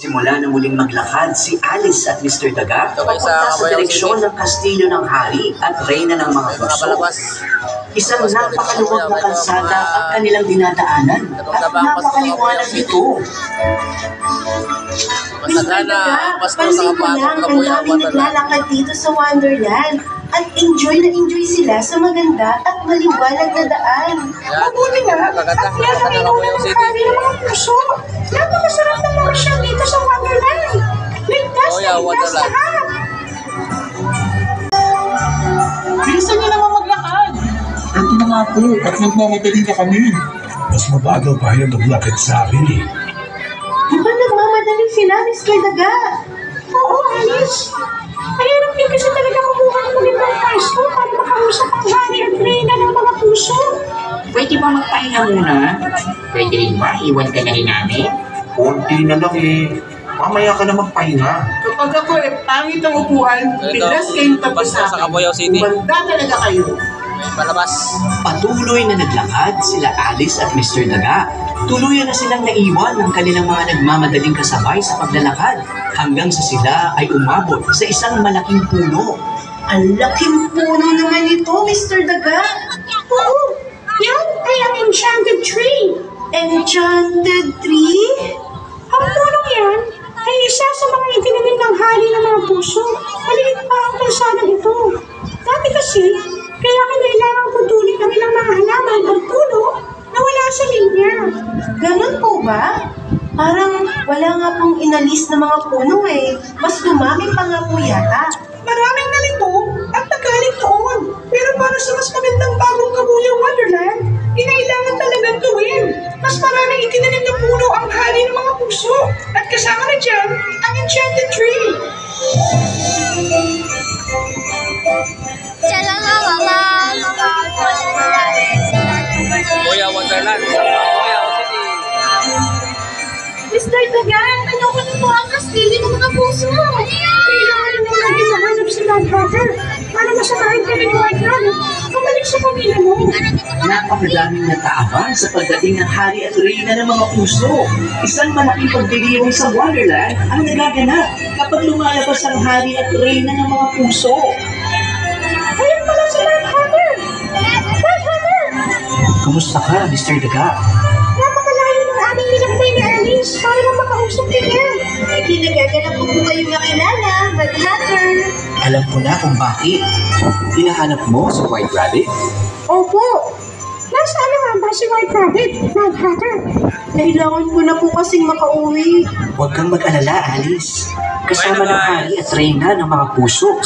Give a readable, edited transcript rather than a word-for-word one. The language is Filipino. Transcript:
Simula na muling maglakad si Alice at Mr. Daga papunta sa direksyon ng kastilyo ng hari at reyna ng mga puso. Isang napakaluwag na kalsada ang kanilang dinadaanan at napakaliwanag ito. Mr. Daga, pansin ko lang ang daming naglalakad dito sa Wonderland at enjoy na enjoy sila sa maganda at maliwanag na daan. Mabuti nga at yan ang inunan ng hari ng mga puso. Napakasarap ng mga siya dito sa Wonderland. Ligtas na ligtas lahat. Bilisan niyo naman maglakad. Ito na nga po, at nagmamadali na kami. Mas mabagal pa yung naglakad sa akin eh. Di ba nagmamadali sila, Mr. Daga? Oo, Alice. Mahirap din kasi talaga kumuha ng magandang pwesto para makausap ang hari at reyna ng mga puso. Pwede ba magpahinga muna? Pwede rin ba? Iwan ka na rin namin? Konti na lang eh. Mamaya ka na magpahinga. Kapag ako pangit ang upuan, bilas kayong tapos sa sa Cabuyao City. Umanda talaga kayo. Palabas. Patuloy na naglakad sila Alice at Mr. Daga. Tuluyan na silang naiwan ng kanilang mga nagmamadaling kasabay sa paglalakad hanggang sa sila ay umabot sa isang malaking puno. Ang laking puno naman ito, Mr. Daga. Oo, yan ay ang enchanted tree. Enchanted tree? Ang punong yan ay isa sa mga itinanim ng hari ng mga puso. Maliit pa ang kalsadang ito. Dati kasi, kaya kailangan putulin ang ilang mga halaman at puno na wala sa linya. Ganun po ba? Parang wala nga pong inalis na mga puno eh. Mas dumami pa nga po yata. Maraming nalito at nagalit doon. Pero para sa mas magandang bagong Cabuyao Wonderland, kinailangan talagang gawin. Mas maraming itinanim na puno ang hari ng mga puso. At kasama na dyan ang enchanted tree. Cabuyao Wonderland sa Cabuyao City. Mr. Dagan, ano ko na po ang kastilyo ng mga puso? Kailangan mo lagi mahanap si Mad Hatter para masamahin kami ni White Rabbit. Pabalik sa pamilya mo. Napakadaming nataabang sa pagdating ng hari at reyna ng mga puso. Isang malaking pagdiriwang sa Wonderland ang nagaganap kapag lumalabas ang hari at reyna ng mga puso. Ayun pala si Mad Hatter! Mad Hatter! Kumusta ka, Mr. Daga? Napakalayo ng aming nilakbay ni Alice para lang makausap niya. Kinagaganap ko po kayong makilala, Mad Hatter. Alam ko na kung bakit. Hinahanap mo si White Rabbit? Opo. Nasaan na nga ba si White Rabbit, Mad Hatter? Kailangan ko na po kasing makauwi. Huwag kang mag-alala, Alice. Kasama ng hari at reyna ng mga puso